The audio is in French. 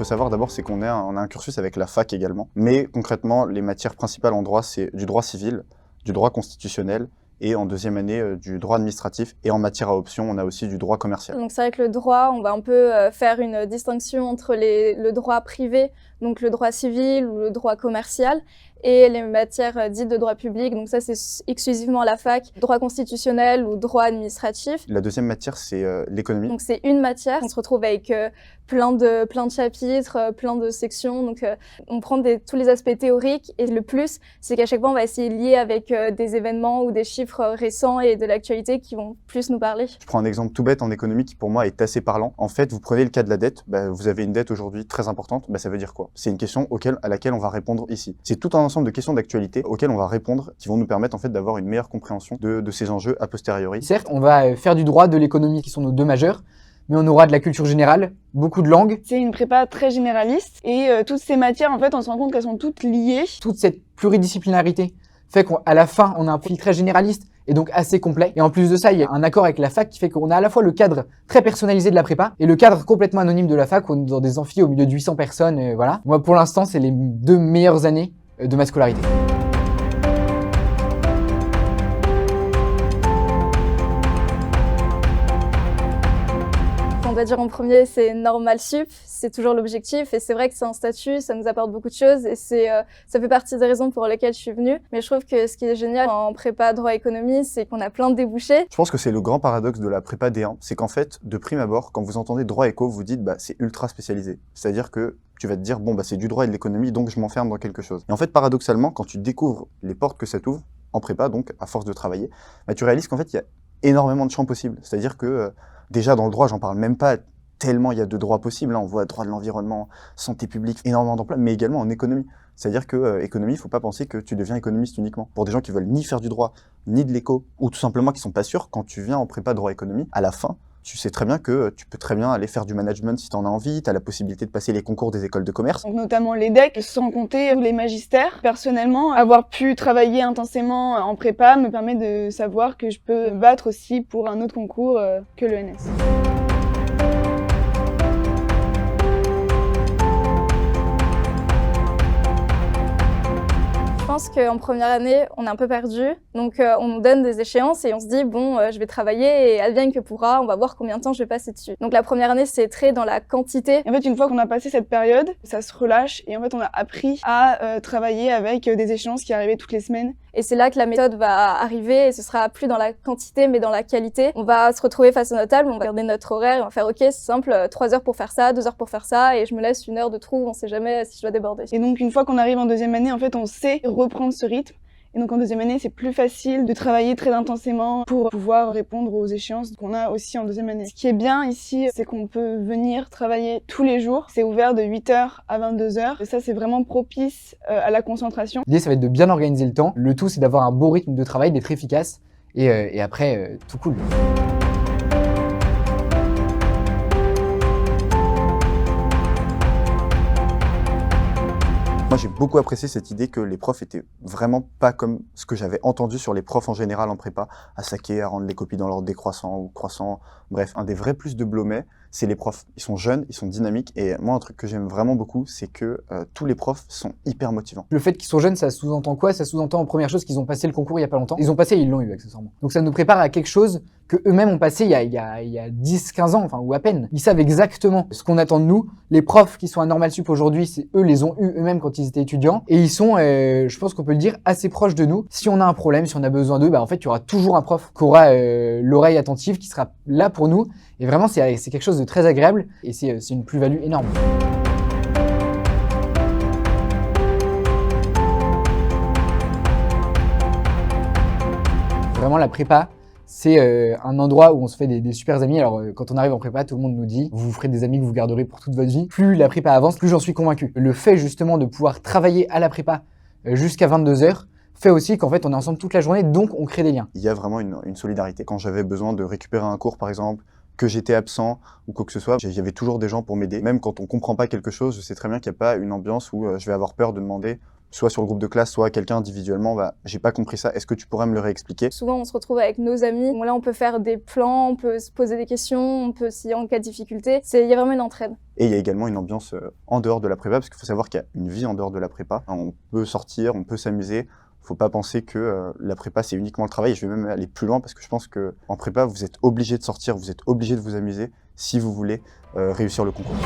savoir d'abord, c'est qu'on a un cursus avec la fac également. Mais concrètement, les matières principales en droit, c'est du droit civil, du droit constitutionnel, et en deuxième année, du droit administratif. Et en matière à option, on a aussi du droit commercial. Donc c'est vrai que le droit, on va un peu faire une distinction entre le droit privé, donc le droit civil ou le droit commercial, et les matières dites de droit public. Donc ça, c'est exclusivement à la fac, droit constitutionnel ou droit administratif. La deuxième matière, c'est l'économie. Donc c'est une matière. On se retrouve avec plein de chapitres, plein de sections. Donc on prend tous les aspects théoriques. Et le plus, c'est qu'à chaque fois, on va essayer de lier avec des événements ou des chiffres récents et de l'actualité qui vont plus nous parler. Je prends un exemple tout bête en économie qui pour moi est assez parlant. En fait, vous prenez le cas de la dette. Vous avez une dette aujourd'hui très importante. Ça veut dire quoi? C'est une question à laquelle on va répondre ici. C'est tout un ensemble de questions d'actualité auxquelles on va répondre qui vont nous permettre en fait d'avoir une meilleure compréhension de ces enjeux a posteriori. Certes, on va faire du droit, de l'économie qui sont nos deux majeurs, mais on aura de la culture générale, beaucoup de langues. C'est une prépa très généraliste et toutes ces matières, en fait, on se rend compte qu'elles sont toutes liées. Toute cette pluridisciplinarité fait qu'à la fin, on a un profil très généraliste et donc assez complet. Et en plus de ça, il y a un accord avec la fac qui fait qu'on a à la fois le cadre très personnalisé de la prépa et le cadre complètement anonyme de la fac, où on est dans des amphis au milieu de 800 personnes, voilà. Moi, pour l'instant, c'est les 2 meilleures années de ma scolarité. On va dire en premier, c'est normal sup, c'est toujours l'objectif et c'est vrai que c'est un statut, ça nous apporte beaucoup de choses et ça fait partie des raisons pour lesquelles je suis venue. Mais je trouve que ce qui est génial en prépa droit économie, c'est qu'on a plein de débouchés. Je pense que c'est le grand paradoxe de la prépa D1, c'est qu'en fait, de prime abord, quand vous entendez droit éco, vous dites c'est ultra spécialisé. C'est-à-dire que tu vas te dire c'est du droit et de l'économie, donc je m'enferme dans quelque chose. Et en fait, paradoxalement, quand tu découvres les portes que ça t'ouvre en prépa, donc à force de travailler, tu réalises qu'en fait, il y a énormément de champs possibles. C'est-à-dire que déjà, dans le droit, j'en parle même pas tellement il y a de droits possibles. On voit droit de l'environnement, santé publique, énormément d'emplois, mais également en économie. C'est-à-dire que économie, il ne faut pas penser que tu deviens économiste uniquement. Pour des gens qui veulent ni faire du droit, ni de l'éco, ou tout simplement qui sont pas sûrs, quand tu viens en prépa droit économie, à la fin, tu sais très bien que tu peux très bien aller faire du management si tu en as envie, tu as la possibilité de passer les concours des écoles de commerce. Donc notamment les DEC, sans compter tous les magistères. Personnellement, avoir pu travailler intensément en prépa me permet de savoir que je peux me battre aussi pour un autre concours que l'ENS. Je pense qu'en première année, on est un peu perdu. Donc, on nous donne des échéances et on se dit, je vais travailler et advienne que pourra, on va voir combien de temps je vais passer dessus. Donc, la première année, c'est très dans la quantité. En fait, une fois qu'on a passé cette période, ça se relâche et en fait, on a appris à travailler avec des échéances qui arrivaient toutes les semaines. Et c'est là que la méthode va arriver et ce sera plus dans la quantité mais dans la qualité. On va se retrouver face à notre table, on va regarder notre horaire et on va faire ok, c'est simple, 3 heures pour faire ça, 2 heures pour faire ça et je me laisse 1 heure de trou, on sait jamais si je dois déborder. Et donc une fois qu'on arrive en deuxième année, en fait on sait reprendre ce rythme. Et donc en deuxième année, c'est plus facile de travailler très intensément pour pouvoir répondre aux échéances qu'on a aussi en deuxième année. Ce qui est bien ici, c'est qu'on peut venir travailler tous les jours. C'est ouvert de 8h à 22h. Et ça, c'est vraiment propice à la concentration. L'idée, ça va être de bien organiser le temps. Le tout, c'est d'avoir un beau rythme de travail, d'être efficace. Et après, tout cool. Moi, j'ai beaucoup apprécié cette idée que les profs étaient vraiment pas comme ce que j'avais entendu sur les profs en général en prépa, à saquer, à rendre les copies dans l'ordre décroissant ou croissant. Bref, un des vrais plus de Blomet, c'est les profs. Ils sont jeunes, ils sont dynamiques. Et moi, un truc que j'aime vraiment beaucoup, c'est que tous les profs sont hyper motivants. Le fait qu'ils sont jeunes, ça sous-entend quoi? Ça sous-entend en première chose qu'ils ont passé le concours il y a pas longtemps. Ils ont passé, ils l'ont eu accessoirement. Donc ça nous prépare à quelque chose que eux-mêmes ont passé il y a 10-15 ans, enfin, ou à peine. Ils savent exactement ce qu'on attend de nous. Les profs qui sont à Normal Sup aujourd'hui, c'est eux les ont eu eux-mêmes quand ils étaient étudiants. Et ils sont, je pense qu'on peut le dire, assez proches de nous. Si on a un problème, si on a besoin d'eux, en fait, il y aura toujours un prof qui aura l'oreille attentive, qui sera là pour nous. Et vraiment, c'est quelque chose de très agréable et c'est une plus-value énorme. Vraiment, la prépa, c'est un endroit où on se fait des super amis. Alors, quand on arrive en prépa, tout le monde nous dit « vous ferez des amis que vous garderez pour toute votre vie ». Plus la prépa avance, plus j'en suis convaincu. Le fait justement de pouvoir travailler à la prépa jusqu'à 22h fait aussi qu'en fait, on est ensemble toute la journée, donc on crée des liens. Il y a vraiment une solidarité. Quand j'avais besoin de récupérer un cours, par exemple, que j'étais absent ou quoi que ce soit, il y avait toujours des gens pour m'aider. Même quand on comprend pas quelque chose, je sais très bien qu'il n'y a pas une ambiance où je vais avoir peur de demander soit sur le groupe de classe, soit à quelqu'un individuellement, bah, j'ai pas compris ça, est-ce que tu pourrais me le réexpliquer? Souvent, on se retrouve avec nos amis. Bon, là, on peut faire des plans, on peut se poser des questions, on peut s'y en cas de difficulté. Il y a vraiment une entraide. Et il y a également une ambiance en dehors de la prépa, parce qu'il faut savoir qu'il y a une vie en dehors de la prépa. On peut sortir, on peut s'amuser. Faut pas penser que la prépa, c'est uniquement le travail. Je vais même aller plus loin, parce que je pense qu'en prépa, vous êtes obligé de sortir, vous êtes obligé de vous amuser si vous voulez réussir le concours.